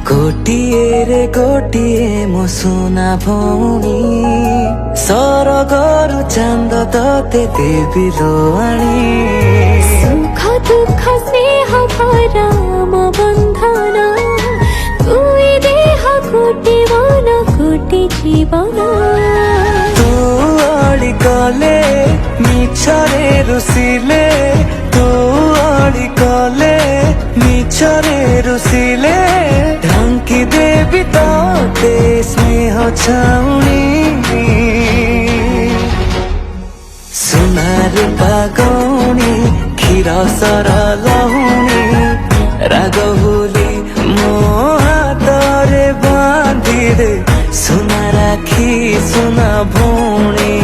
गोटिए रे गोटिए मो सुना भौणी सरगरु चांद तते देवी लोआणी सुख दुख स्नेह परम बंधन तुई देह कोटि मन कोटि जीवन तू अड़ी गले मिछरे रुसिले तू अड़ी गले मिछरे रुसिले ढांकी देवी तते स्नेह छाउणी सुनार पागौणी क्षीर सर लहुणी राग होली मो हातरे बांधी दे सुना राखी सुना भौणी।